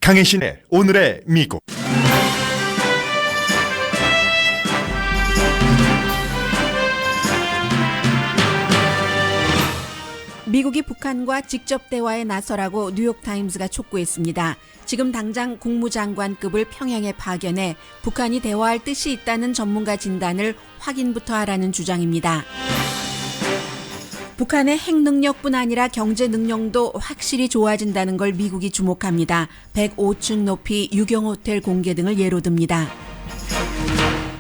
강혜신의 오늘의 미국. 미국이 북한과 직접 대화에 나서라고 뉴욕타임스가 촉구했습니다. 지금 당장 국무장관급을 평양에 파견해 북한이 대화할 뜻이 있다는 전문가 진단을 확인부터 하라는 주장입니다. 북한의 핵 능력뿐 아니라 경제 능력도 확실히 좋아진다는 걸 미국이 주목합니다. 105층 높이 유경호텔 공개 등을 예로 듭니다.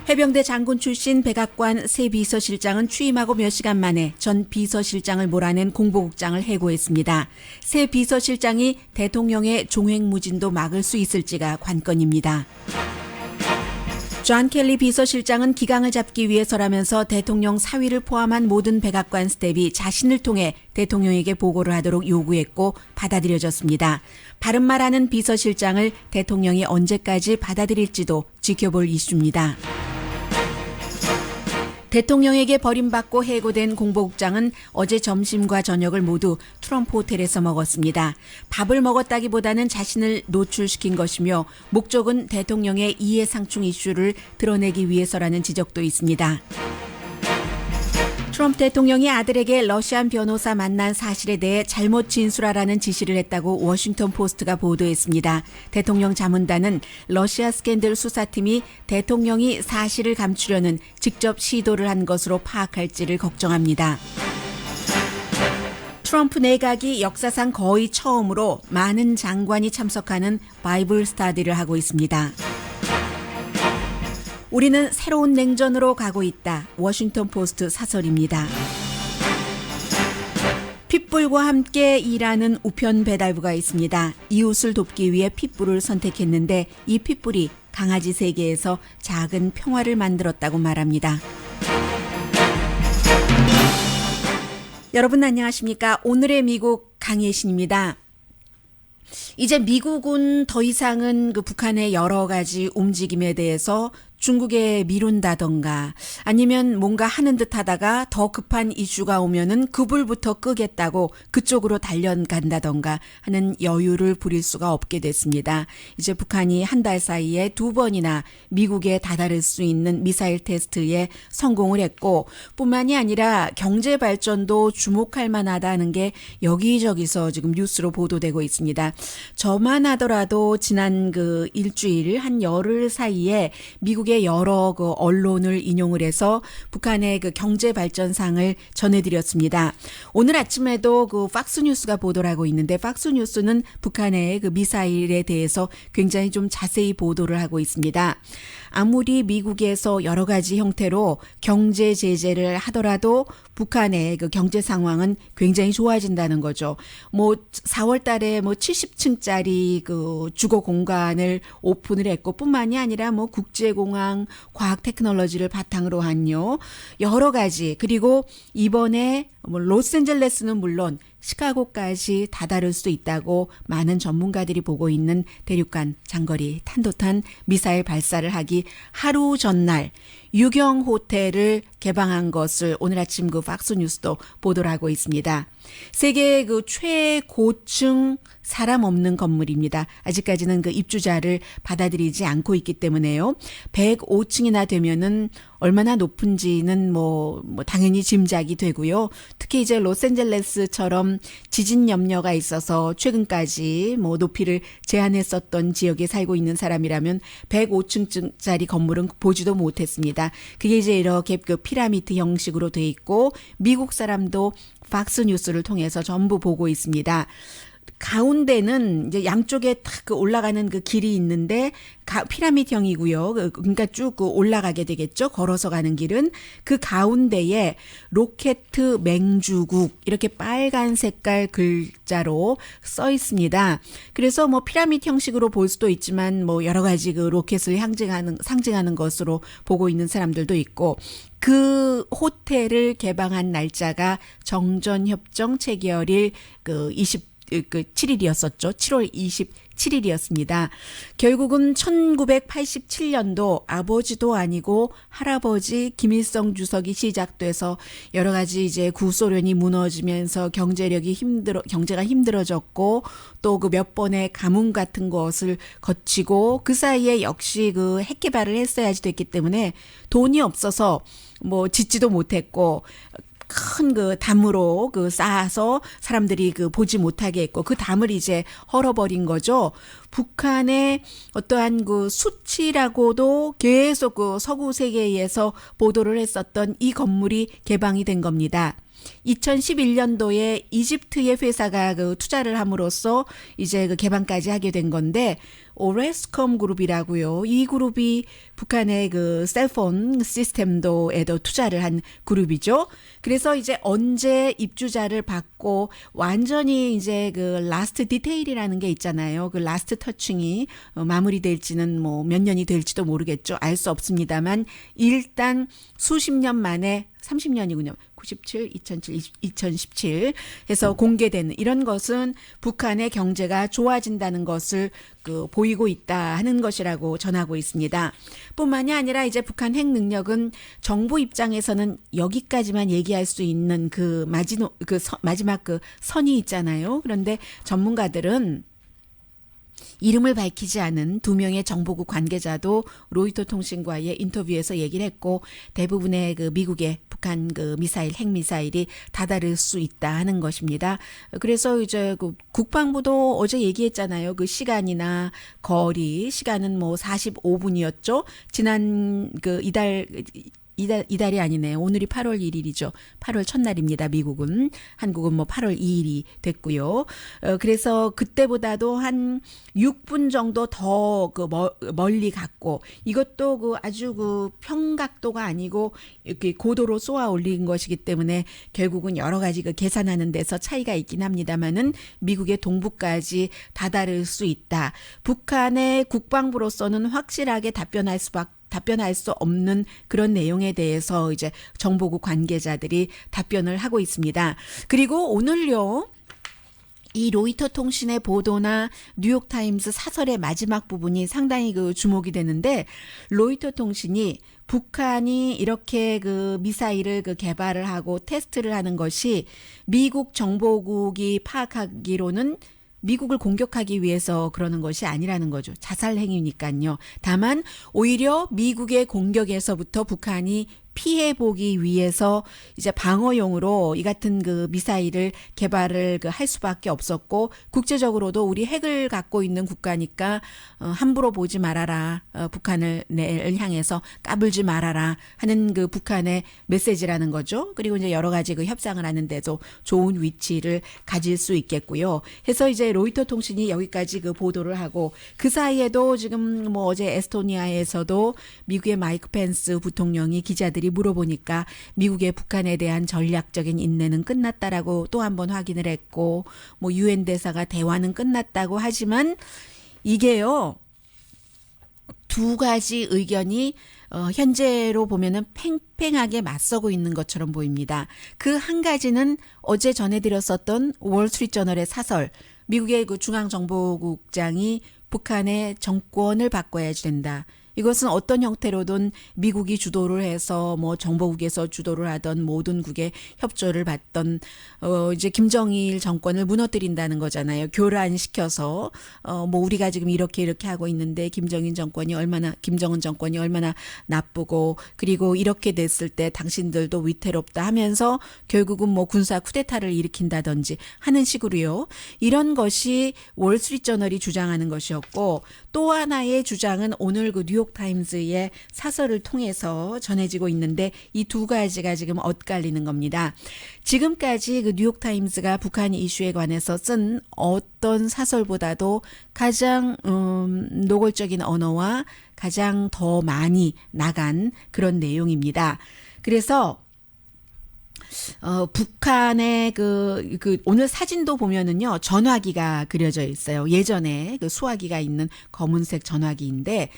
해병대 장군 출신 백악관 새 비서실장은 취임하고 몇 시간 만에 전 비서실장을 몰아낸 공보국장을 해고했습니다. 새 비서실장이 대통령의 종횡무진도 막을 수 있을지가 관건입니다. 존 켈리 비서실장은 기강을 잡기 위해서라면서 대통령 사위를 포함한 모든 백악관 스텝이 자신을 통해 대통령에게 보고를 하도록 요구했고 받아들여졌습니다. 바른말하는 비서실장을 대통령이 언제까지 받아들일지도 지켜볼 이슈입니다. 대통령에게 버림받고 해고된 공보국장은 어제 점심과 저녁을 모두 트럼프 호텔에서 먹었습니다. 밥을 먹었다기보다는 자신을 노출시킨 것이며 목적은 대통령의 이해상충 이슈를 드러내기 위해서라는 지적도 있습니다. 트럼프 대통령이 아들에게 러시안 변호사 만난 사실에 대해 잘못 진술하라는 지시를 했다고 워싱턴 포스트가 보도했습니다. 대통령 자문단은 러시아 스캔들 수사팀이 대통령이 사실을 감추려는 직접 시도를 한 것으로 파악할지를 걱정합니다. 트럼프 내각이 역사상 거의 처음으로 많은 장관이 참석하는 바이블 스터디를 하고 있습니다. 우리는 새로운 냉전으로 가고 있다. 워싱턴 포스트 사설입니다. 핏불과 함께 일하는 우편 배달부가 있습니다. 이웃을 돕기 위해 핏불을 선택했는데 이 핏불이 강아지 세계에서 작은 평화를 만들었다고 말합니다. 여러분 안녕하십니까? 오늘의 미국 강혜신입니다. 이제 미국은 더 이상은 북한의 여러 가지 움직임에 대해서 중국에 미룬다던가 아니면 뭔가 하는 듯 하다가 더 급한 이슈가 오면은 그 불부터 끄겠다고 그쪽으로 달려간다던가 하는 여유를 부릴 수가 없게 됐습니다. 이제 북한이 한 달 사이에 2번이나 미국에 다다를 수 있는 미사일 테스트에 성공을 했고 뿐만이 아니라 경제 발전도 주목할 만하다는 게 여기저기서 지금 뉴스로 보도되고 있습니다. 저만 하더라도 지난 그 일주일 한 열흘 사이에 미국의 여러 그 언론을 인용을 해서 북한의 그 경제 발전상을 전해드렸습니다. 오늘 아침에도 그 팍스뉴스가 보도를 하고 있는데 팍스뉴스는 북한의 그 미사일에 대해서 굉장히 좀 자세히 보도를 하고 있습니다. 아무리 미국에서 여러 가지 형태로 경제 제재를 하더라도 북한의 그 경제 상황은 굉장히 좋아진다는 거죠. 뭐 4월 달에 뭐 70층짜리 그 주거 공간을 오픈을 했고 뿐만이 아니라 뭐 국제공항, 과학 테크놀로지를 바탕으로 한요. 여러 가지 그리고 이번에 뭐 로스앤젤레스는 물론 시카고까지 다다를 수도 있다고 많은 전문가들이 보고 있는 대륙간 장거리 탄도탄 미사일 발사를 하기 하루 전날 유경 호텔을 개방한 것을 오늘 아침 그 팍스뉴스도 보도를 하고 있습니다. 세계 그 최고층 사람 없는 건물입니다. 아직까지는 그 입주자를 받아들이지 않고 있기 때문에요. 105층이나 되면은 얼마나 높은지는 뭐 당연히 짐작이 되고요. 특히 이제 로스앤젤레스처럼 지진 염려가 있어서 최근까지 뭐 높이를 제한했었던 지역에 살고 있는 사람이라면 105층짜리 건물은 보지도 못했습니다. 그게 이제 이렇게 그 피라미드 형식으로 돼 있고 미국 사람도 팍스뉴스를 통해서 전부 보고 있습니다. 가운데는 이제 양쪽에 탁 그 올라가는 그 길이 있는데 피라미드형이고요. 그러니까 쭉 올라가게 되겠죠. 걸어서 가는 길은 그 가운데에 로켓 맹주국 이렇게 빨간 색깔 글자로 써 있습니다. 그래서 뭐 피라미드 형식으로 볼 수도 있지만 뭐 여러 가지 그 로켓을 상징하는 것으로 보고 있는 사람들도 있고 그 호텔을 개방한 날짜가 정전협정 체결일 그 7일이었었죠. 7월 27일이었습니다. 결국은 1987년도 아버지도 아니고 할아버지 김일성 주석이 시작돼서 여러 가지 이제 구소련이 무너지면서 경제가 힘들어졌고 또 그 몇 번의 가뭄 같은 것을 거치고 그 사이에 역시 그 핵 개발을 했어야지 됐기 때문에 돈이 없어서 뭐 짓지도 못했고 큰 그 담으로 그 쌓아서 사람들이 그 보지 못하게 했고 그 담을 이제 헐어버린 거죠. 북한의 어떠한 그 수치라고도 계속 그 서구 세계에서 보도를 했었던 이 건물이 개방이 된 겁니다. 2011년도에 이집트의 회사가 그 투자를 함으로써 이제 그 개방까지 하게 된 건데 오레스컴 그룹이라고요. 이 그룹이 북한의 그 셀폰 시스템도에도 투자를 한 그룹이죠. 그래서 이제 언제 입주자를 받고 완전히 이제 그 라스트 디테일이라는 게 있잖아요. 그 라스트 터칭이 마무리될지는 뭐 몇 년이 될지도 모르겠죠. 알 수 없습니다만 일단 수십 년 만에 30년이군요. 97, 2007, 2017 해서 공개된 이런 것은 북한의 경제가 좋아진다는 것을 그 보이고 있다 하는 것이라고 전하고 있습니다. 뿐만이 아니라 이제 북한 핵 능력은 정부 입장에서는 여기까지만 얘기할 수 있는 그 마지막 그 선이 있잖아요. 그런데 전문가들은 이름을 밝히지 않은 2명의 정보국 관계자도 로이터 통신과의 인터뷰에서 얘기를 했고 대부분의 그 미국의 북한 그 핵미사일이 다다를 수 있다 하는 것입니다. 그래서 이제 그 국방부도 어제 얘기했잖아요. 그 시간이나 거리, 시간은 뭐 45분이었죠. 지난 그 이달이 아니네. 오늘이 8월 1일이죠. 8월 첫날입니다. 미국은. 한국은 뭐 8월 2일이 됐고요. 그래서 그때보다도 한 6분 정도 더 그 멀리 갔고 이것도 그 아주 그 평각도가 아니고 이렇게 고도로 쏘아 올린 것이기 때문에 결국은 여러 가지 그 계산하는 데서 차이가 있긴 합니다만은 미국의 동부까지 다다를 수 있다. 북한의 국방부로서는 확실하게 답변할 수 없는 그런 내용에 대해서 이제 정보국 관계자들이 답변을 하고 있습니다. 그리고 오늘요. 이 로이터 통신의 보도나 뉴욕타임스 사설의 마지막 부분이 상당히 그 주목이 되는데 로이터 통신이 북한이 이렇게 그 미사일을 그 개발을 하고 테스트를 하는 것이 미국 정보국이 파악하기로는 미국을 공격하기 위해서 그러는 것이 아니라는 거죠. 자살 행위니까요. 다만 오히려 미국의 공격에서부터 북한이 피해보기 위해서 이제 방어용으로 이 같은 그 미사일을 개발을 할 수밖에 없었고 국제적으로도 우리 핵을 갖고 있는 국가니까 함부로 보지 말아라. 북한을 향해서 까불지 말아라 하는 그 북한의 메시지라는 거죠. 그리고 이제 여러 가지 그 협상을 하는데도 좋은 위치를 가질 수 있겠고요. 해서 이제 로이터 통신이 여기까지 그 보도를 하고 그 사이에도 지금 뭐 어제 에스토니아에서도 미국의 마이크 펜스 부통령이 기자들이 물어보니까 미국의 북한에 대한 전략적인 인내는 끝났다라고 또 한 번 확인을 했고 뭐 유엔 대사가 대화는 끝났다고 하지만 이게요. 두 가지 의견이 현재로 보면은 팽팽하게 맞서고 있는 것처럼 보입니다. 그 한 가지는 어제 전해드렸었던 월스트리트저널의 사설, 미국의 그 중앙정보국장이 북한의 정권을 바꿔야 된다. 이것은 어떤 형태로든 미국이 주도를 해서 뭐 정보국에서 주도를 하던 모든 국의 협조를 받던 이제 김정일 정권을 무너뜨린다는 거잖아요. 교란시켜서 뭐 우리가 지금 이렇게 하고 있는데 김정은 정권이 얼마나 나쁘고 그리고 이렇게 됐을 때 당신들도 위태롭다 하면서 결국은 뭐 군사 쿠데타를 일으킨다든지 하는 식으로요. 이런 것이 월스트리트저널이 주장하는 것이었고 또 하나의 주장은 오늘 그 뉴욕타임스의 사설을 통해서 전해지고 있는데 이 두 가지가 지금 엇갈리는 겁니다. 지금까지 그 뉴욕타임스가 북한 이슈에 관해서 쓴 어떤 사설보다도 가장 노골적인 언어와 가장 더 많이 나간 그런 내용입니다. 그래서 북한의 오늘 사진도 보면은요, 전화기가 그려져 있어요. 예전에 그 수화기가 있는 검은색 전화기인데,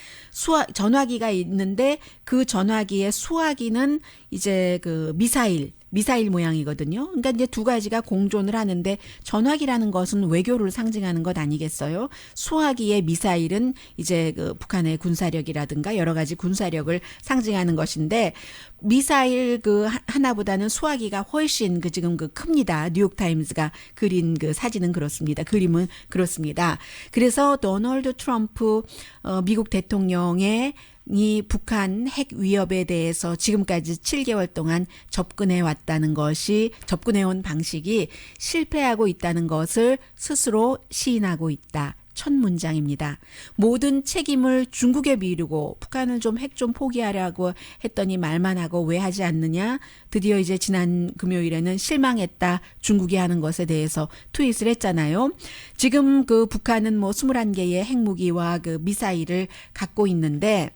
전화기가 있는데, 그 전화기의 수화기는 이제 그 미사일, 미사일 모양이거든요. 그러니까 이제 두 가지가 공존을 하는데 전화기라는 것은 외교를 상징하는 것 아니겠어요? 수화기의 미사일은 이제 그 북한의 군사력이라든가 여러 가지 군사력을 상징하는 것인데 미사일 그 하나보다는 수화기가 훨씬 그 지금 그 큽니다. 뉴욕타임즈가 그린 그 사진은 그렇습니다. 그림은 그렇습니다. 그래서 도널드 트럼프 미국 대통령의 이 북한 핵 위협에 대해서 지금까지 7개월 동안 접근해 온 방식이 실패하고 있다는 것을 스스로 시인하고 있다. 첫 문장입니다. 모든 책임을 중국에 미루고 북한은 좀 핵 좀 포기하려고 했더니 말만 하고 왜 하지 않느냐. 드디어 이제 지난 금요일에는 실망했다. 중국이 하는 것에 대해서 트윗을 했잖아요. 지금 그 북한은 뭐 21개의 핵무기와 그 미사일을 갖고 있는데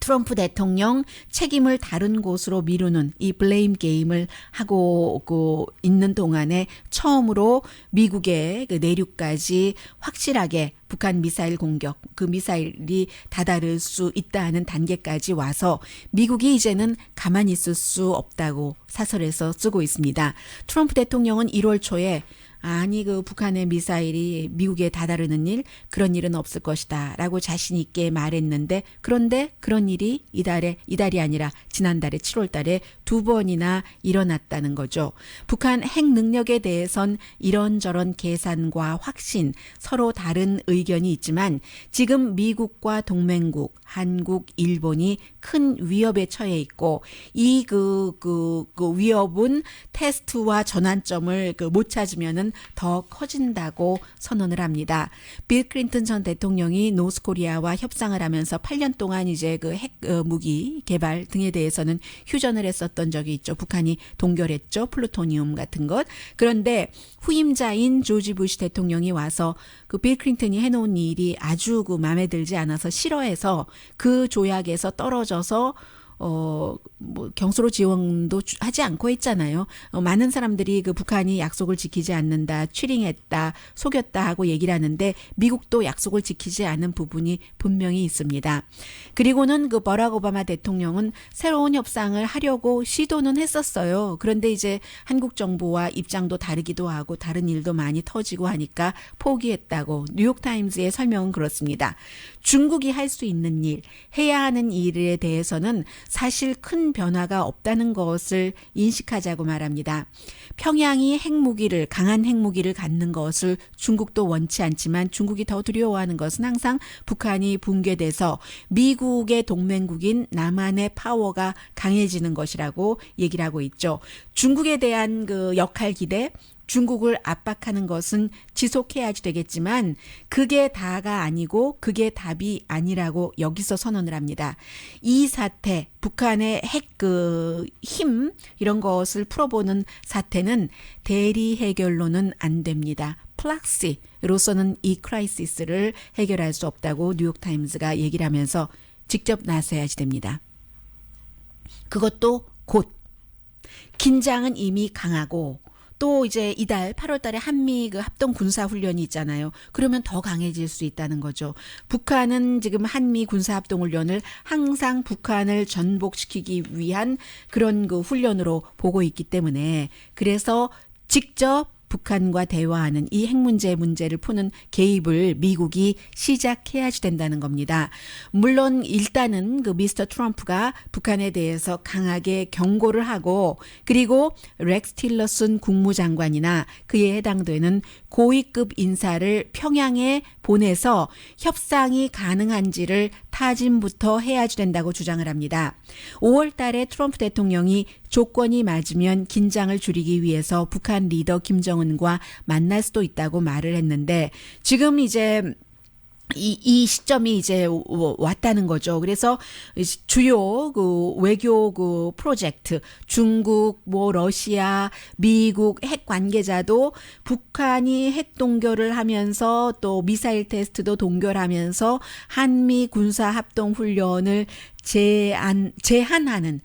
트럼프 대통령 책임을 다른 곳으로 미루는 이 블레임 게임을 하고 있는 동안에 처음으로 미국의 그 내륙까지 확실하게 북한 미사일 공격, 그 미사일이 다다를 수 있다는 단계까지 와서 미국이 이제는 가만히 있을 수 없다고 사설에서 쓰고 있습니다. 트럼프 대통령은 1월 초에 아니 그 북한의 미사일이 미국에 다다르는 일 그런 일은 없을 것이다 라고 자신 있게 말했는데 그런데 그런 일이 이달이 아니라 지난달에 7월 달에 두 번이나 일어났다는 거죠. 북한 핵 능력에 대해선 이런저런 계산과 확신 서로 다른 의견이 있지만 지금 미국과 동맹국 한국, 일본이 큰 위협에 처해 있고 이 그 위협은 테스트와 전환점을 못 찾으면은 더 커진다고 선언을 합니다. 빌 클린턴 전 대통령이 노스코리아와 협상을 하면서 8년 동안 이제 그 핵 무기 개발 등에 대해서는 휴전을 했었던 적이 있죠. 북한이 동결했죠. 플루토늄 같은 것. 그런데 후임자인 조지 부시 대통령이 와서 그 빌 클린턴이 해놓은 일이 아주 그 마음에 들지 않아서 싫어해서 그 조약에서 떨어져서 뭐 경수로 지원도 하지 않고 했잖아요. 많은 사람들이 그 북한이 약속을 지키지 않는다, 추링했다, 속였다 하고 얘기를 하는데 미국도 약속을 지키지 않은 부분이 분명히 있습니다. 그리고는 그 버락 오바마 대통령은 새로운 협상을 하려고 시도는 했었어요. 그런데 이제 한국 정부와 입장도 다르기도 하고 다른 일도 많이 터지고 하니까 포기했다고 뉴욕타임즈의 설명은 그렇습니다. 중국이 할 수 있는 일, 해야 하는 일에 대해서는 사실 큰 변화가 없다는 것을 인식하자고 말합니다. 평양이 강한 핵무기를 갖는 것을 중국도 원치 않지만 중국이 더 두려워하는 것은 항상 북한이 붕괴돼서 미국의 동맹국인 남한의 파워가 강해지는 것이라고 얘기를 하고 있죠. 중국에 대한 그 역할 기대, 중국을 압박하는 것은 지속해야지 되겠지만 그게 다가 아니고 그게 답이 아니라고 여기서 선언을 합니다. 이 사태, 북한의 핵 힘 이런 것을 풀어보는 사태는 대리 해결로는 안 됩니다. 플락시로서는 이 크라이시스를 해결할 수 없다고 뉴욕타임즈가 얘기를 하면서 직접 나서야지 됩니다. 그것도 곧. 긴장은 이미 강하고 또 이제 이달 8월 달에 한미 그 합동 군사 훈련이 있잖아요. 그러면 더 강해질 수 있다는 거죠. 북한은 지금 한미 군사 합동 훈련을 항상 북한을 전복시키기 위한 그런 그 훈련으로 보고 있기 때문에 그래서 직접 북한과 대화하는 이 핵 문제를 푸는 개입을 미국이 시작해야지 된다는 겁니다. 물론 일단은 그 미스터 트럼프가 북한에 대해서 강하게 경고를 하고 그리고 렉스 틸러슨 국무장관이나 그에 해당되는 고위급 인사를 평양에 보내서 협상이 가능한지를 타진부터 해야지 된다고 주장을 합니다. 5월 달에 트럼프 대통령이 조건이 맞으면 긴장을 줄이기 위해서 북한 리더 김정은과 만날 수도 있다고 말을 했는데 지금 이제 이 시점이 이제 왔다는 거죠. 그래서 주요 그 외교 그 프로젝트 중국, 뭐 러시아, 미국 핵 관계자도 북한이 핵 동결을 하면서 또 미사일 테스트도 동결하면서 한미 군사 합동 훈련을 제한하는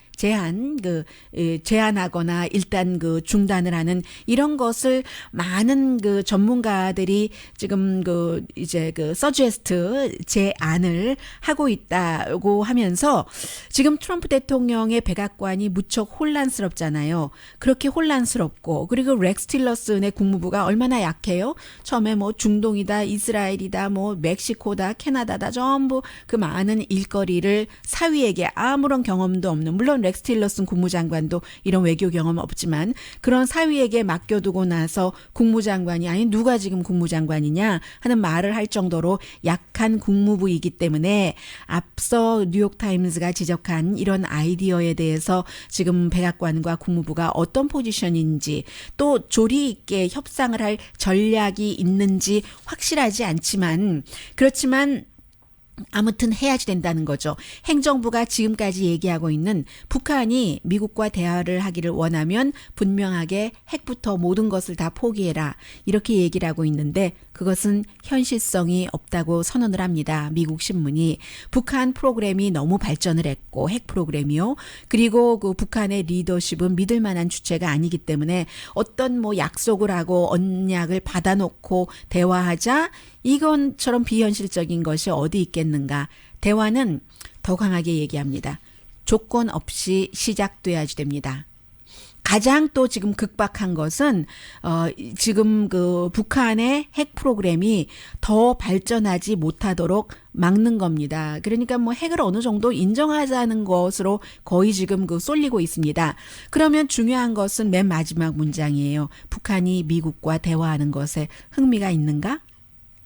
제한하거나 일단 그 중단을 하는 이런 것을 많은 그 전문가들이 지금 이제 서제스트 제안을 하고 있다고 하면서 지금 트럼프 대통령의 백악관이 무척 혼란스럽잖아요. 그렇게 혼란스럽고 그리고 렉스 틸러슨의 국무부가 얼마나 약해요? 처음에 뭐 중동이다, 이스라엘이다, 뭐 멕시코다, 캐나다다 전부 그 많은 일거리를 사위에게 아무런 경험도 없는, 물론 렉스 틸러슨 국무장관도 이런 외교 경험 없지만 그런 사위에게 맡겨두고 나서 국무장관이 아니 누가 지금 국무장관이냐 하는 말을 할 정도로 약한 국무부이기 때문에 앞서 뉴욕타임스가 지적한 이런 아이디어에 대해서 지금 백악관과 국무부가 어떤 포지션인지 또 조리 있게 협상을 할 전략이 있는지 확실하지 않지만 그렇지만 아무튼 해야지 된다는 거죠. 행정부가 지금까지 얘기하고 있는 북한이 미국과 대화를 하기를 원하면 분명하게 핵부터 모든 것을 다 포기해라. 이렇게 얘기를 하고 있는데 그것은 현실성이 없다고 선언을 합니다. 미국 신문이. 북한 프로그램이 너무 발전을 했고 핵 프로그램이요. 그리고 그 북한의 리더십은 믿을 만한 주체가 아니기 때문에 어떤 뭐 약속을 하고 언약을 받아놓고 대화하자 이건처럼 비현실적인 것이 어디 있겠는가. 대화는 더 강하게 얘기합니다. 조건 없이 시작돼야지 됩니다. 가장 또 지금 극박한 것은 지금 그 북한의 핵 프로그램이 더 발전하지 못하도록 막는 겁니다. 그러니까 뭐 핵을 어느 정도 인정하자는 것으로 거의 지금 쏠리고 있습니다. 그러면 중요한 것은 맨 마지막 문장이에요. 북한이 미국과 대화하는 것에 흥미가 있는가?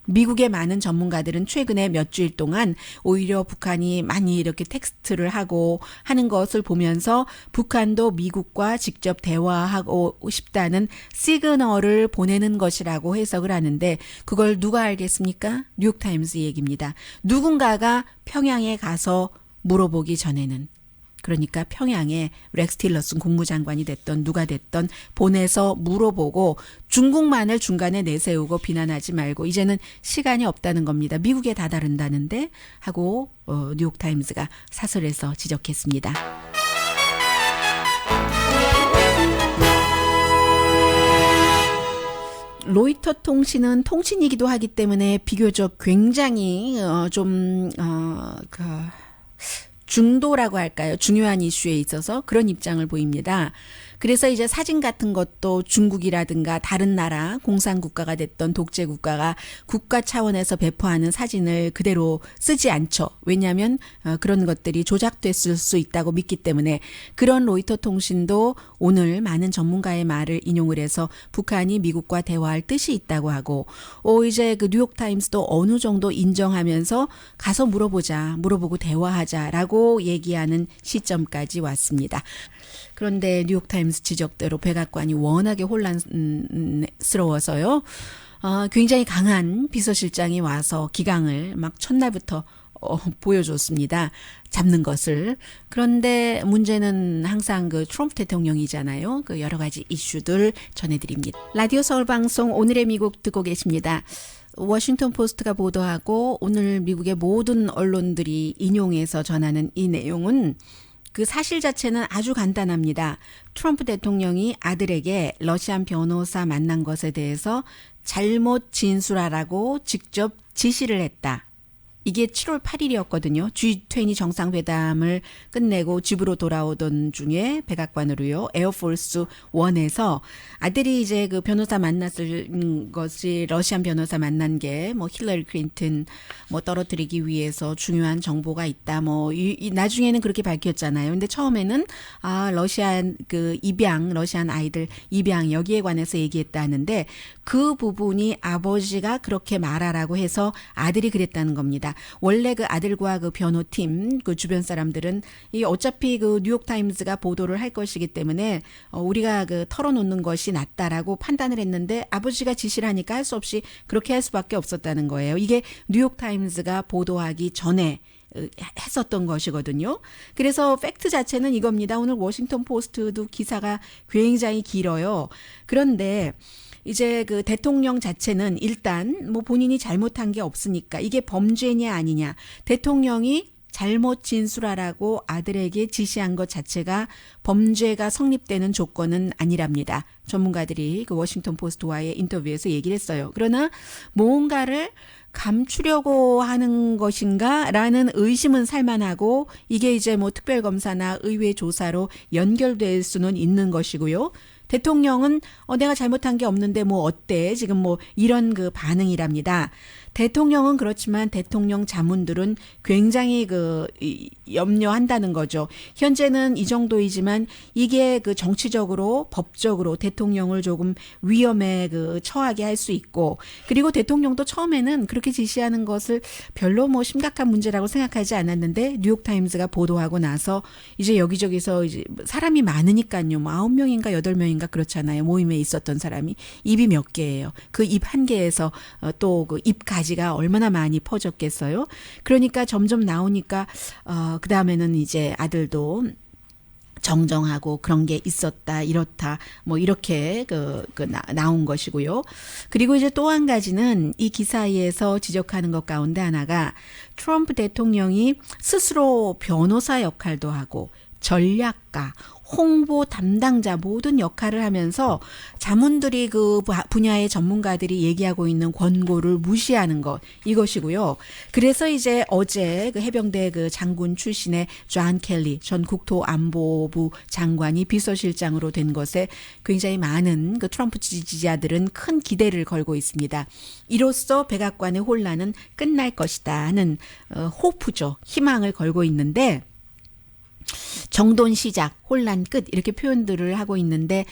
미국의 많은 전문가들은 최근에 몇 주일 동안 오히려 북한이 많이 이렇게 텍스트를 하고 하는 것을 보면서 북한도 미국과 직접 대화하고 싶다는 시그널을 보내는 것이라고 해석을 하는데 그걸 누가 알겠습니까? 뉴욕타임스 얘기입니다. 누군가가 평양에 가서 물어보기 전에는 그러니까 평양에 렉스 틸러슨 국무장관이 됐던 누가 됐던 보내서 물어보고 중국만을 중간에 내세우고 비난하지 말고 이제는 시간이 없다는 겁니다. 미국에 다다른다는데 하고 뉴욕타임스가 사설에서 지적했습니다. 로이터 통신은 통신이기도 하기 때문에 비교적 굉장히 중도라고 할까요? 중요한 이슈에 있어서 그런 입장을 보입니다. 그래서 이제 사진 같은 것도 중국이라든가 다른 나라 공산국가가 됐던 독재국가가 국가 차원에서 배포하는 사진을 그대로 쓰지 않죠. 왜냐하면 그런 것들이 조작됐을 수 있다고 믿기 때문에 그런 로이터 통신도 오늘 많은 전문가의 말을 인용을 해서 북한이 미국과 대화할 뜻이 있다고 하고 이제 그 뉴욕타임스도 어느 정도 인정하면서 가서 물어보고 대화하자라고 얘기하는 시점까지 왔습니다. 그런데 뉴욕타임스 지적대로 백악관이 워낙에 혼란스러워서요. 굉장히 강한 비서실장이 와서 기강을 막 첫날부터 보여줬습니다. 잡는 것을. 그런데 문제는 항상 그 트럼프 대통령이잖아요. 그 여러 가지 이슈들 전해드립니다. 라디오 서울방송 오늘의 미국 듣고 계십니다. 워싱턴 포스트가 보도하고 오늘 미국의 모든 언론들이 인용해서 전하는 이 내용은 그 사실 자체는 아주 간단합니다. 트럼프 대통령이 아들에게 러시안 변호사 만난 것에 대해서 잘못 진술하라고 직접 지시를 했다. 이게 7월 8일이었거든요. G20 정상회담을 끝내고 집으로 돌아오던 중에 백악관으로요. 에어포스 1에서 아들이 이제 그 변호사 만났을 것이 러시안 변호사 만난 게 뭐 힐러리 클린턴 뭐 떨어뜨리기 위해서 중요한 정보가 있다. 뭐 나중에는 그렇게 밝혔잖아요. 근데 처음에는 러시안 그 입양, 러시안 아이들 입양 여기에 관해서 얘기했다는데 그 부분이 아버지가 그렇게 말하라고 해서 아들이 그랬다는 겁니다. 원래 그 아들과 그 변호팀 그 주변 사람들은 이 어차피 그 뉴욕타임스가 보도를 할 것이기 때문에 우리가 그 털어놓는 것이 낫다라고 판단을 했는데 아버지가 지시를 하니까 할 수 없이 그렇게 할 수밖에 없었다는 거예요. 이게 뉴욕타임스가 보도하기 전에 했었던 것이거든요. 그래서 팩트 자체는 이겁니다. 오늘 워싱턴 포스트도 기사가 굉장히 길어요. 그런데 이제 그 대통령 자체는 일단 뭐 본인이 잘못한 게 없으니까 이게 범죄냐 아니냐. 대통령이 잘못 진술하라고 아들에게 지시한 것 자체가 범죄가 성립되는 조건은 아니랍니다. 전문가들이 그 워싱턴 포스트와의 인터뷰에서 얘기를 했어요. 그러나 뭔가를 감추려고 하는 것인가라는 의심은 살만하고 이게 이제 뭐 특별검사나 의회 조사로 연결될 수는 있는 것이고요. 대통령은 내가 잘못한 게 없는데 뭐 어때? 지금 뭐 이런 그 반응이랍니다. 대통령은 그렇지만 대통령 자문들은 굉장히 염려한다는 거죠. 현재는 이 정도이지만 이게 그 정치적으로 법적으로 대통령을 조금 위험에 처하게 할 수 있고 그리고 대통령도 처음에는 그렇게 지시하는 것을 별로 뭐 심각한 문제라고 생각하지 않았는데 뉴욕타임스가 보도하고 나서 이제 여기저기서 이제 사람이 많으니까요. 뭐 9명인가 8명인가 그렇잖아요. 모임에 있었던 사람이 입이 몇 개예요. 그 입 한 개에서 또 그 입 가지가 얼마나 많이 퍼졌겠어요. 그러니까 점점 나오니까 그 다음에는 이제 아들도 정정하고 그런 게 있었다 이렇다 뭐 이렇게 나온 것이고요. 그리고 이제 또 한 가지는 이 기사에서 지적하는 것 가운데 하나가 트럼프 대통령이 스스로 변호사 역할도 하고 전략가, 홍보 담당자 모든 역할을 하면서 자문들이 그 분야의 전문가들이 얘기하고 있는 권고를 무시하는 것 이것이고요. 그래서 이제 어제 그 해병대 그 장군 출신의 존 켈리 전 국토안보부 장관이 비서실장으로 된 것에 굉장히 많은 그 트럼프 지지자들은 큰 기대를 걸고 있습니다. 이로써 백악관의 혼란은 끝날 것이다 하는 호프죠. 희망을 걸고 있는데 정돈 시작, 혼란 끝 이렇게 표현들을 하고 있는데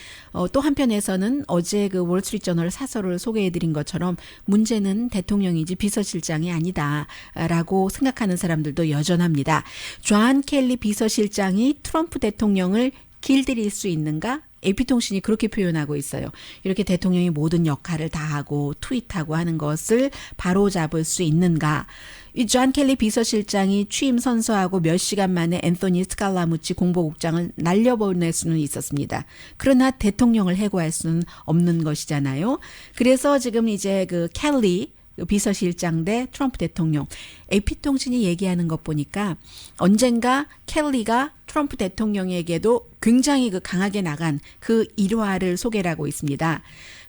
또 한편에서는 어제 그 월스트리트저널 사설을 소개해드린 것처럼 문제는 대통령이지 비서실장이 아니다라고 생각하는 사람들도 여전합니다. 존 켈리 비서실장이 트럼프 대통령을 길들일 수 있는가? AP통신이 그렇게 표현하고 있어요. 이렇게 대통령이 모든 역할을 다 하고 트윗하고 하는 것을 바로잡을 수 있는가? 이 존 켈리 비서실장이 취임 선서하고 몇 시간 만에 앤소니 스칼라무치 공보국장을 날려보낼 수는 있었습니다. 그러나 대통령을 해고할 수는 없는 것이잖아요. 그래서 지금 이제 그 켈리 비서실장 대 트럼프 대통령 AP통신이 얘기하는 것 보니까 언젠가 켈리가 트럼프 대통령에게도 굉장히 강하게 나간 그 일화를 소개를 하고 있습니다.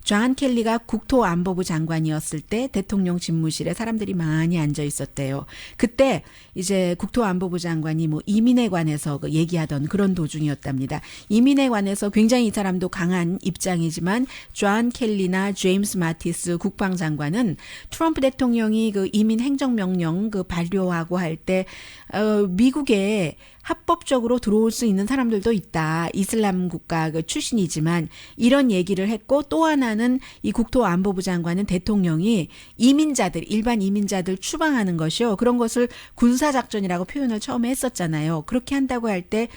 존 켈리가 국토안보부 장관이었을 때 대통령 집무실에 사람들이 많이 앉아 있었대요. 그때 이제 국토안보부 장관이 뭐 이민에 관해서 얘기하던 그런 도중이었답니다. 이민에 관해서 굉장히 이 사람도 강한 입장이지만 존 켈리나 제임스 마티스 국방장관은 트럼프 대통령이 그 이민 행정명령 발효하고 할 때 미국에 합법적으로 들어올 수 있는 사람들도 있다. 이슬람 국가 출신이지만 이런 얘기를 했고 또 하나는 이 국토안보부 장관은 대통령이 이민자들, 일반 이민자들 추방하는 것이요. 그런 것을 군사작전이라고 표현을 처음에 했었잖아요. 그렇게 한다고 할 때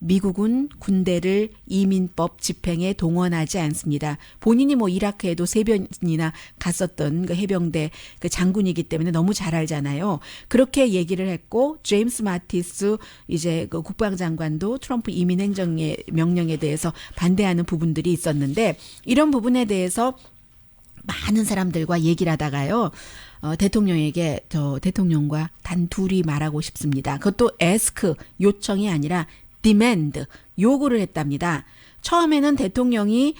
미국은 군대를 이민법 집행에 동원하지 않습니다. 본인이 뭐 이라크에도 3번이나 갔었던 그 해병대 그 장군이기 때문에 너무 잘 알잖아요. 그렇게 얘기를 했고 제임스 마티스 이제 그 국방장관도 트럼프 이민 행정의 명령에 대해서 반대하는 부분들이 있었는데 이런 부분에 대해서 많은 사람들과 얘기를 하다가요. 대통령에게 대통령과 단 둘이 말하고 싶습니다. 그것도 ask 요청이 아니라 demand 요구를 했답니다. 처음에는 대통령이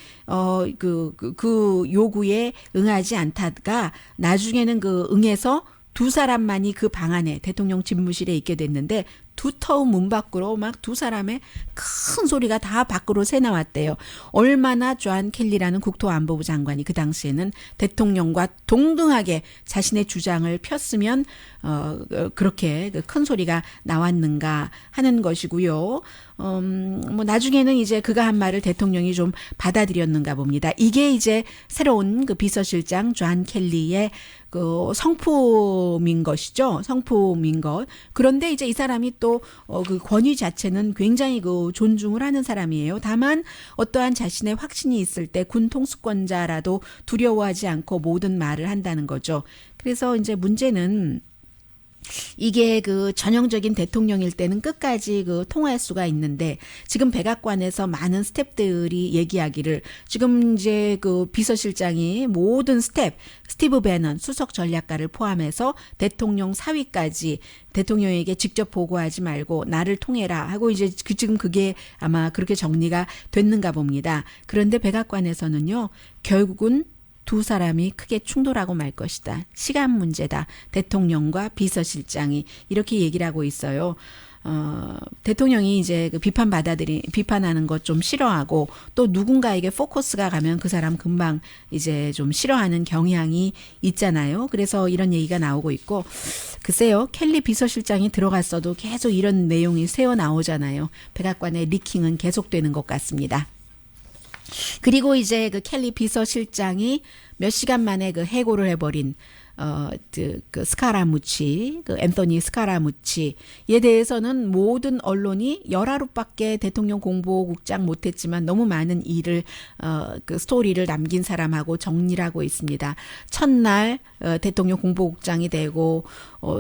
그 요구에 응하지 않다가 나중에는 응해서 두 사람만이 그 방 안에 대통령 집무실에 있게 됐는데 두터운 문 밖으로 막 두 사람의 큰 소리가 다 밖으로 새 나왔대요. 얼마나 존 켈리라는 국토안보부 장관이 그 당시에는 대통령과 동등하게 자신의 주장을 폈으면 그렇게 큰 소리가 나왔는가 하는 것이고요. 뭐 나중에는 이제 그가 한 말을 대통령이 좀 받아들였는가 봅니다. 이게 이제 새로운 그 비서실장 존 켈리의 그 성품인 것이죠. 성품인 것. 그런데 이제 이 사람이 또 그 권위 자체는 굉장히 그 존중을 하는 사람이에요. 다만 어떠한 자신의 확신이 있을 때 군 통수권자라도 두려워하지 않고 모든 말을 한다는 거죠. 그래서 이제 문제는 이게 그 전형적인 대통령일 때는 끝까지 그 통할 수가 있는데 지금 백악관에서 많은 스태프들이 얘기하기를 지금 이제 그 비서실장이 모든 스티브 배넌 수석 전략가를 포함해서 대통령 사위까지 대통령에게 직접 보고하지 말고 나를 통해라 하고 이제 지금 그게 아마 그렇게 정리가 됐는가 봅니다. 그런데 백악관에서는요, 결국은 두 사람이 크게 충돌하고 말 것이다. 시간 문제다. 대통령과 비서실장이 이렇게 얘기를 하고 있어요. 대통령이 이제 그 비판하는 것 좀 싫어하고 또 누군가에게 포커스가 가면 그 사람 금방 이제 좀 싫어하는 경향이 있잖아요. 그래서 이런 얘기가 나오고 있고, 글쎄요, 켈리 비서실장이 들어갔어도 계속 이런 내용이 새어 나오잖아요. 백악관의 리킹은 계속되는 것 같습니다. 그리고 이제 그 켈리 비서실장이 몇 시간 만에 그 해고를 해버린 그 스카라무치, 그 앤서니 스카라무치에 대해서는 모든 언론이 열하루밖에 대통령 공보국장 못했지만 너무 많은 일을 그 스토리를 남긴 사람하고 정리를 하고 있습니다. 첫날 대통령 공보국장이 되고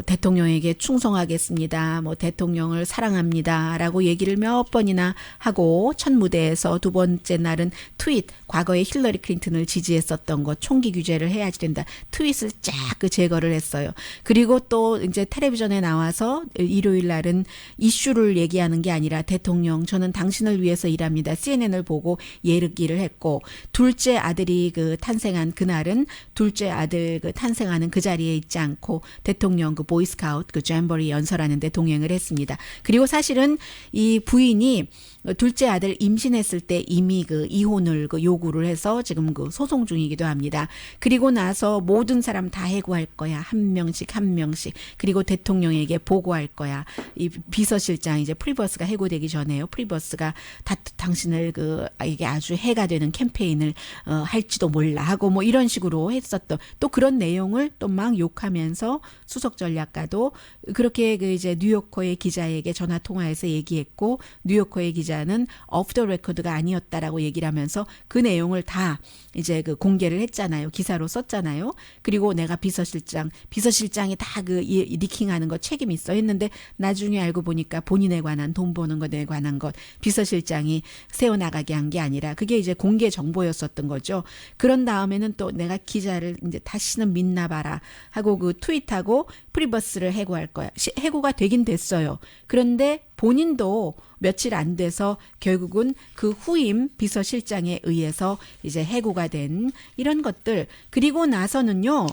대통령에게 충성하겠습니다. 뭐 대통령을 사랑합니다라고 얘기를 몇 번이나 하고 첫 무대에서 두 번째 날은 트윗, 과거에 힐러리 클린턴을 지지했었던 거 총기 규제를 해야지 된다. 트윗을 쫙 그 제거를 했어요. 그리고 또 이제 텔레비전에 나와서 일요일 날은 이슈를 얘기하는 게 아니라 대통령, 저는 당신을 위해서 일합니다. CNN을 보고 예르기를 했고, 둘째 아들이 그 탄생한 그날은 둘째 아들 그 탄생하는 그 자리에 있지 않고 대통령 그 보이스카우트 그 잼버리 연설하는데 동행을 했습니다. 그리고 사실은 이 부인이 둘째 아들 임신했을 때 이미 그 이혼을 그 요구를 해서 지금 그 소송 중이기도 합니다. 그리고 나서 모든 사람 다 해고할 거야. 한 명씩 한 명씩. 그리고 대통령에게 보고할 거야. 이 비서실장 이제 프리버스가 해고되기 전에요. 프리버스가 당신을 그 이게 아주 해가 되는 캠페인을 할지도 몰라 하고 뭐 이런 식으로 했었던 또 그런 내용을 또 막 욕하면서 수석 전략가도 그렇게 그 이제 뉴요커의 기자에게 전화 통화해서 얘기했고, 뉴요커의 기자는 오프 더 레코드가 아니었다라고 얘기를 하면서 그 내용을 다 이제 그 공개를 했잖아요. 기사로 썼잖아요. 그리고 내가 비서실장이 다 그 리킹하는 거 책임 있어 했는데 나중에 알고 보니까 본인에 관한 돈 버는 것에 관한 것 비서실장이 세워나가게 한 게 아니라 그게 이제 공개 정보였었던 거죠. 그런 다음에는 또 내가 기자를 이제 다시는 믿나 봐라 하고 그 트윗하고 프리버스를 해고할 거야. 해고가 되긴 됐어요. 그런데 본인도 며칠 안 돼서 결국은 그 후임 비서실장에 의해서 이제 해고가 된 이런 것들. 그리고 나서는요,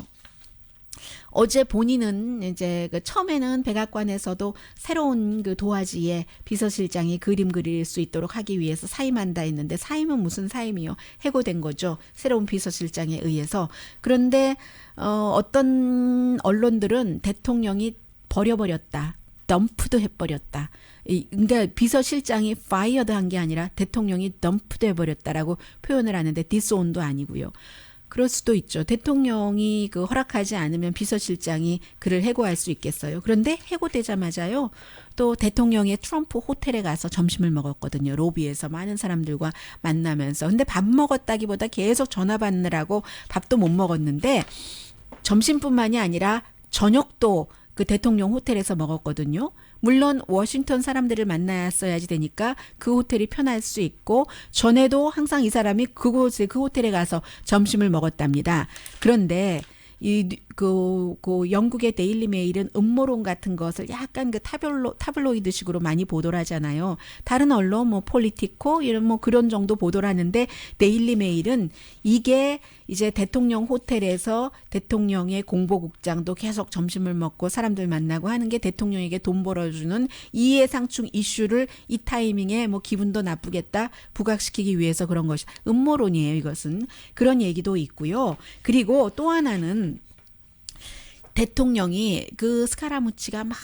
어제 본인은 이제 그 처음에는 백악관에서도 새로운 그 도화지에 비서실장이 그림 그릴 수 있도록 하기 위해서 사임한다 했는데 사임은 무슨 사임이요? 해고된 거죠. 새로운 비서실장에 의해서. 그런데 어떤 언론들은 대통령이 버려버렸다. 덤프드 해버렸다. 그러니까 비서실장이 파이어드 한 게 아니라 대통령이 덤프드 해버렸다라고 표현을 하는데 디스온도 아니고요. 그럴 수도 있죠. 대통령이 그 허락하지 않으면 비서실장이 그를 해고할 수 있겠어요. 그런데 해고되자마자요, 또 대통령의 트럼프 호텔에 가서 점심을 먹었거든요. 로비에서 많은 사람들과 만나면서. 근데 밥 먹었다기보다 계속 전화 받느라고 밥도 못 먹었는데 점심뿐만이 아니라 저녁도 그 대통령 호텔에서 먹었거든요. 물론 워싱턴 사람들을 만났어야지 되니까 그 호텔이 편할 수 있고, 전에도 항상 이 사람이 그 호텔에 가서 점심을 먹었답니다. 그런데 그 영국의 데일리 메일은 음모론 같은 것을 약간 그 타블로이드식으로 많이 보도를 하잖아요. 다른 언론 뭐 폴리티코 이런 뭐 그런 정도 보도를 하는데 데일리 메일은 이게 이제 대통령 호텔에서 대통령의 공보국장도 계속 점심을 먹고 사람들 만나고 하는 게 대통령에게 돈 벌어주는 이해상충 이슈를 이 타이밍에 뭐 기분도 나쁘겠다 부각시키기 위해서 그런 것이 음모론이에요. 이것은 그런 얘기도 있고요. 그리고 또 하나는 대통령이 그 스카라무치가 막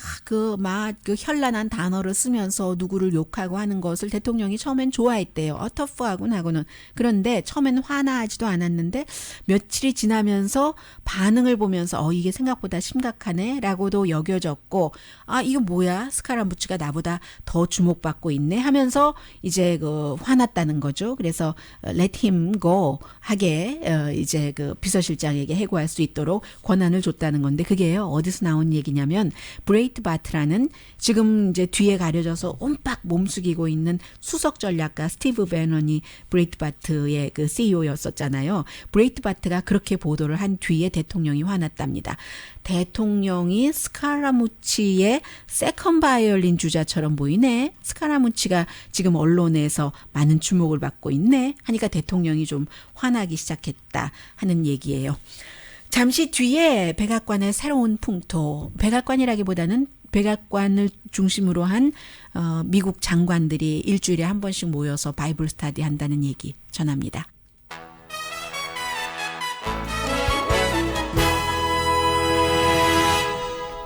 그 현란한 단어를 쓰면서 누구를 욕하고 하는 것을 대통령이 처음엔 좋아했대요. 터프하고는. 그런데 처음엔 화나하지도 않았는데 며칠이 지나면서 반응을 보면서 이게 생각보다 심각하네라고도 여겨졌고, 이거 뭐야? 스카라무치가 나보다 더 주목받고 있네 하면서 이제 그 화났다는 거죠. 그래서 let him go 하게 이제 그 비서실장에게 해고할 수 있도록 권한을 줬다는 건데, 얘기인데 그게요. 어디서 나온 얘기냐면 브레이트바트라는 지금 이제 뒤에 가려져서 옴빡 몸숙이고 있는 수석 전략가 스티브 배넌이 브레이트바트의 그 CEO였었잖아요. 브레이트바트가 그렇게 보도를 한 뒤에 대통령이 화났답니다. 대통령이 스카라무치의 세컨 바이올린 주자처럼 보이네. 스카라무치가 지금 언론에서 많은 주목을 받고 있네. 하니까 대통령이 좀 화나기 시작했다 하는 얘기예요. 잠시 뒤에 백악관의 새로운 풍토, 백악관이라기보다는 백악관을 중심으로 한 미국 장관들이 일주일에 한 번씩 모여서 바이블 스터디 한다는 얘기 전합니다.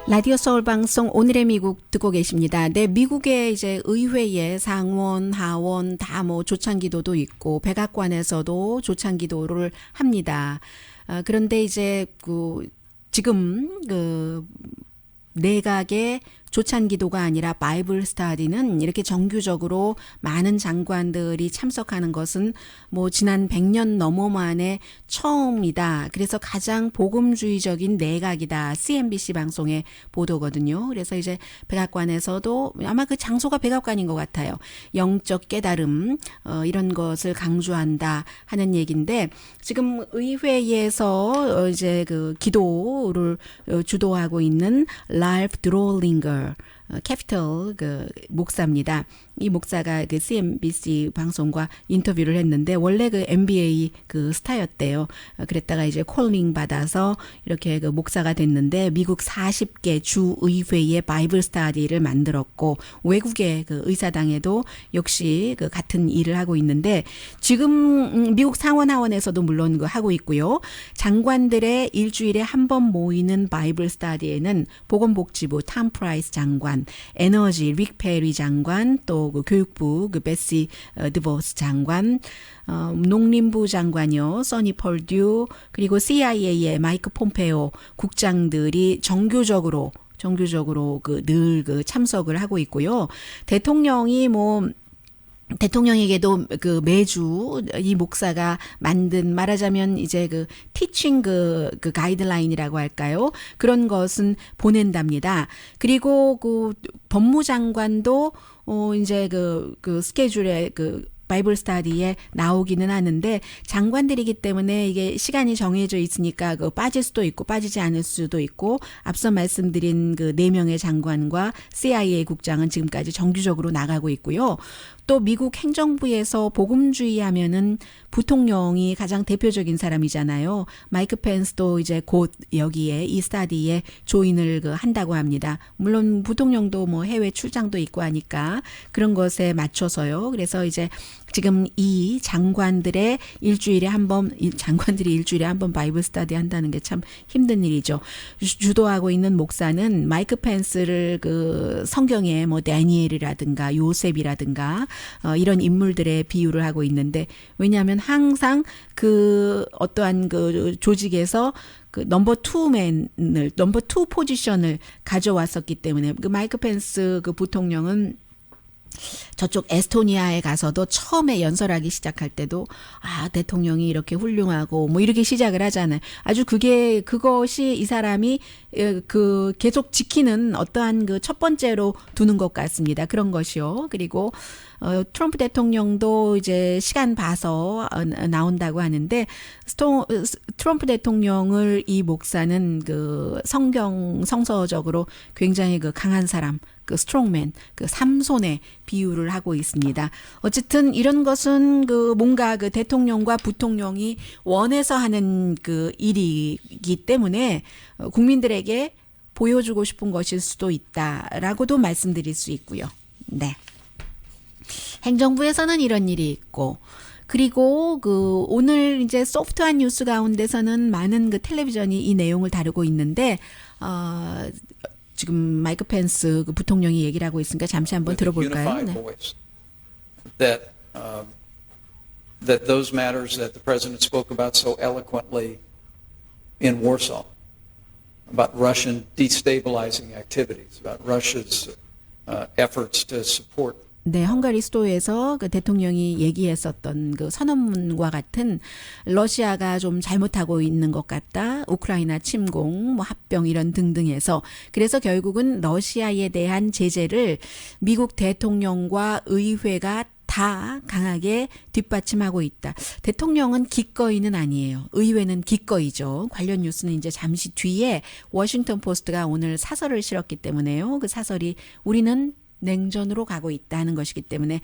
라디오 서울 방송 오늘의 미국 듣고 계십니다. 네, 미국의 이제 의회에 상원, 하원 다 뭐 조창기도도 있고 백악관에서도 조창기도를 합니다. 그런데 이제 지금 내각의 조찬기도가 아니라 바이블 스터디는 이렇게 정규적으로 많은 장관들이 참석하는 것은 뭐 지난 100년 넘어 만에 처음이다. 그래서 가장 복음주의적인 내각이다. CNBC 방송의 보도거든요. 그래서 이제 백악관에서도 아마 그 장소가 백악관인 것 같아요. 영적 깨달음 이런 것을 강조한다 하는 얘기인데 지금 의회에서 이제 그 기도를 주도하고 있는 랄프 드롤링거 캐피털 그 목사입니다. 이 목사가 그 CNBC 방송과 인터뷰를 했는데 원래 그 NBA 그 스타였대요. 그랬다가 이제 콜링 받아서 이렇게 그 목사가 됐는데 미국 40개 주 의회의 바이블 스터디를 만들었고 외국의 그 의사당에도 역시 그 같은 일을 하고 있는데 지금 미국 상원 하원에서도 물론 그 하고 있고요. 장관들의 일주일에 한 번 모이는 바이블 스터디에는 보건복지부 탐 프라이스 장관, 에너지 릭 페리 장관, 또 그 교육부 그 베시 드보스 장관, 농림부 장관이요 써니 펄듀, 그리고 CIA의 마이크 폼페오 국장들이 정규적으로 늘 그 참석을 하고 있고요. 대통령에게도 그 매주 이 목사가 만든 말하자면 이제 그 티칭 그 가이드라인이라고 할까요? 그런 것은 보낸답니다. 그리고 그 법무장관도 이제 그 스케줄에 그 바이블 스터디에 나오기는 하는데 장관들이기 때문에 이게 시간이 정해져 있으니까 그 빠질 수도 있고 빠지지 않을 수도 있고 앞서 말씀드린 그 4명의 장관과 CIA 국장은 지금까지 정규적으로 나가고 있고요. 또 미국 행정부에서 복음주의 하면은 부통령이 가장 대표적인 사람이잖아요. 마이크 펜스도 이제 곧 여기에 이 스터디에 조인을 한다고 합니다. 물론 부통령도 뭐 해외 출장도 있고 하니까 그런 것에 맞춰서요. 그래서 이제 지금 이 장관들이 일주일에 한 번 바이블 스터디 한다는 게 참 힘든 일이죠. 주도하고 있는 목사는 마이크 펜스를 그 성경에 뭐 다니엘이라든가 요셉이라든가 이런 인물들의 비유를 하고 있는데 왜냐하면 항상 그 어떠한 그 조직에서 그 넘버 2 포지션을 가져왔었기 때문에 그 마이크 펜스 그 부통령은 저쪽 에스토니아에 가서도 처음에 연설하기 시작할 때도 대통령이 이렇게 훌륭하고 뭐 이렇게 시작을 하잖아요. 아주 그것이 이 사람이 그 계속 지키는 어떠한 그 첫 번째로 두는 것 같습니다. 그런 것이요. 그리고 트럼프 대통령도 이제 시간 봐서 나온다고 하는데 트럼프 대통령을 이 목사는 그 성서적으로 굉장히 그 강한 사람, 그 스트롱맨, 그 삼손에 비유를 하고 있습니다. 어쨌든 이런 것은 그 뭔가 그 대통령과 부통령이 원해서 하는 그 일이기 때문에 국민들에게 보여주고 싶은 것일 수도 있다라고도 말씀드릴 수 있고요. 네. 행정부에서는 이런 일이 있고 그리고 그 오늘 이제 소프트한 뉴스 가운데서는 많은 그 텔레비전이 이 내용을 다루고 있는데 지금 마이크 펜스 그 부통령이 얘기를 하고 있으니까 잠시 한번 들어볼까요? 네. That those matters that the president spoke about so eloquently in Warsaw, about Russian destabilizing activities, about Russia's efforts to support 네, 헝가리 수도에서 그 대통령이 얘기했었던 그 선언문과 같은 러시아가 좀 잘못하고 있는 것 같다. 우크라이나 침공, 뭐 합병 이런 등등해서 그래서 결국은 러시아에 대한 제재를 미국 대통령과 의회가 다 강하게 뒷받침하고 있다. 대통령은 기꺼이는 아니에요. 의회는 기꺼이죠. 관련 뉴스는 이제 잠시 뒤에 워싱턴 포스트가 오늘 사설을 실었기 때문에요. 그 사설이 우리는 냉전으로 가고 있다는 것이기 때문에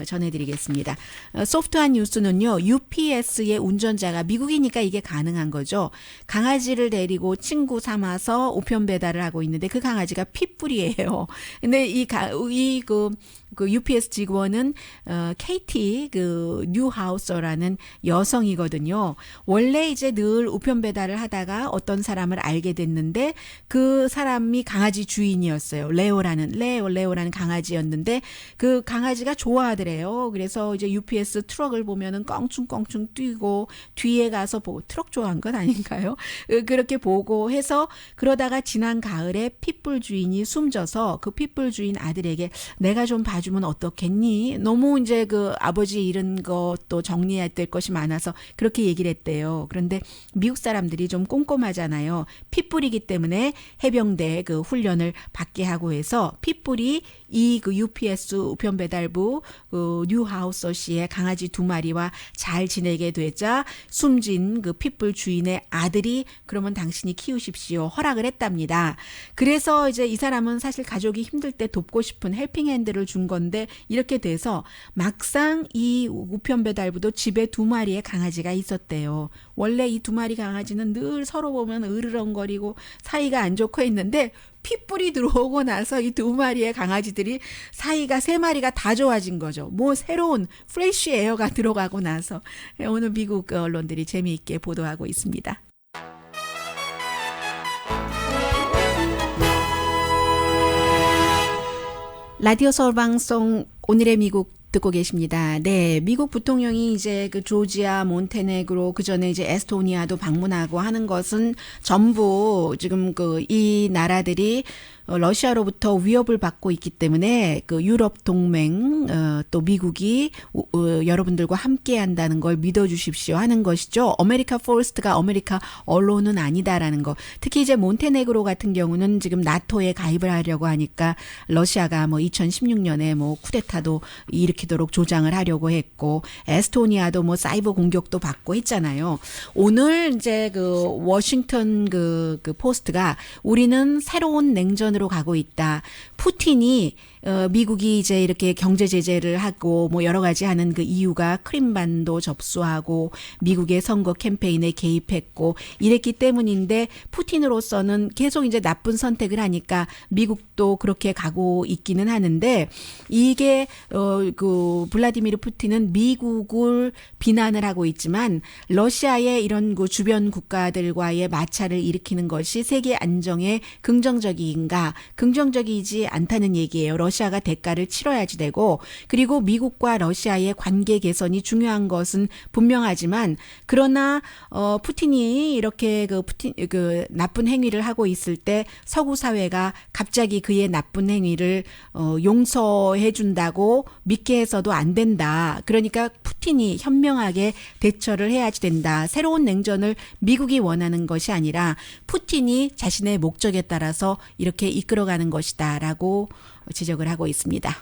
전해드리겠습니다. 소프트한 뉴스는요. UPS의 운전자가 미국이니까 이게 가능한 거죠. 강아지를 데리고 친구 삼아서 우편 배달을 하고 있는데 그 강아지가 핏불이에요. 근데 그 UPS 직원은 KT 그 뉴하우서라는 여성이거든요. 원래 이제 늘 우편 배달을 하다가 어떤 사람을 알게 됐는데 그 사람이 강아지 주인이었어요. 레오라는 강아지였는데 그 강아지가 좋아하더래요. 그래서 이제 UPS 트럭을 보면은 껑충껑충 뛰고 뒤에 가서 보고 트럭 좋아한 건 아닌가요? 그렇게 보고 해서 그러다가 지난 가을에 핏불 주인이 숨져서 그 핏불 주인 아들에게 내가 좀 봐주면 어떻겠니? 너무 이제 그 아버지 잃은 것도 정리해야 될 것이 많아서 그렇게 얘기를 했대요. 그런데 미국 사람들이 좀 꼼꼼하잖아요. 핏불이기 때문에 해병대 그 훈련을 받게 하고 해서 핏불이 이 그 UPS 우편 배달부 그 뉴하우서 씨의 강아지 2마리와 잘 지내게 되자 숨진 그 핏불 주인의 아들이 그러면 당신이 키우십시오 허락을 했답니다. 그래서 이제 이 사람은 사실 가족이 힘들 때 돕고 싶은 헬핑 핸드를 준 건데 이렇게 돼서 막상 이 우편 배달부도 집에 2마리의 강아지가 있었대요. 원래 이 2마리 강아지는 늘 서로 보면 으르렁거리고 사이가 안 좋고 했는데 핏불이 들어오고 나서 이 2마리의 강아지들이 사이가 3마리가 다 좋아진 거죠. 뭐 새로운 프레쉬 에어가 들어가고 나서 오늘 미국 언론들이 재미있게 보도하고 있습니다. 라디오 서울 방송 오늘의 미국 듣고 계십니다. 네, 미국 부통령이 이제 그 조지아, 몬테네그로 그 전에 이제 에스토니아도 방문하고 하는 것은 전부 지금 그 이 나라들이 러시아로부터 위협을 받고 있기 때문에 그 유럽 동맹 또 미국이 여러분들과 함께 한다는 걸 믿어주십시오 하는 것이죠. 아메리카 포스트가 아메리카 언론은 아니다라는 거. 특히 이제 몬테네그로 같은 경우는 지금 나토에 가입을 하려고 하니까 러시아가 뭐 2016년에 뭐 쿠데타도 일으키도록 조장을 하려고 했고 에스토니아도 뭐 사이버 공격도 받고 했잖아요. 오늘 이제 그 워싱턴 그 포스트가 우리는 새로운 냉전으로 가고 있다. 푸틴이 미국이 이제 이렇게 경제 제재를 하고 뭐 여러 가지 하는 그 이유가 크림반도 접수하고 미국의 선거 캠페인에 개입했고 이랬기 때문인데 푸틴으로서는 계속 이제 나쁜 선택을 하니까 미국도 그렇게 가고 있기는 하는데 이게 그 블라디미르 푸틴은 미국을 비난을 하고 있지만 러시아의 이런 그 주변 국가들과의 마찰을 일으키는 것이 세계 안정에 긍정적인가? 긍정적이지 않다는 얘기예요. 러시아가 대가를 치러야지 되고 그리고 미국과 러시아의 관계 개선이 중요한 것은 분명하지만 그러나 푸틴이 이렇게 그 나쁜 행위를 하고 있을 때 서구 사회가 갑자기 그의 나쁜 행위를 용서해 준다고 믿게 해서도 안 된다. 그러니까 푸틴이 현명하게 대처를 해야지 된다. 새로운 냉전을 미국이 원하는 것이 아니라 푸틴이 자신의 목적에 따라서 이렇게 이끌어가는 것이다라고 지적을 하고 있습니다.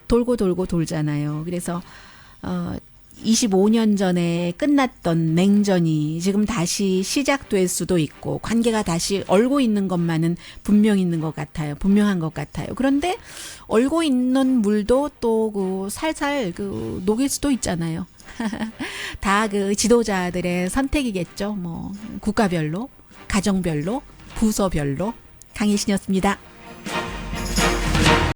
돌고 돌고 돌잖아요. 그래서 25년 전에 끝났던 냉전이 지금 다시 시작될 수도 있고 관계가 다시 얼고 있는 것만은 분명한 것 같아요. 그런데 얼고 있는 물도 또 그 살살 그 녹일 수도 있잖아요. 다 그 지도자들의 선택이겠죠. 뭐 국가별로, 가정별로, 부서별로. 강혜신이었습니다.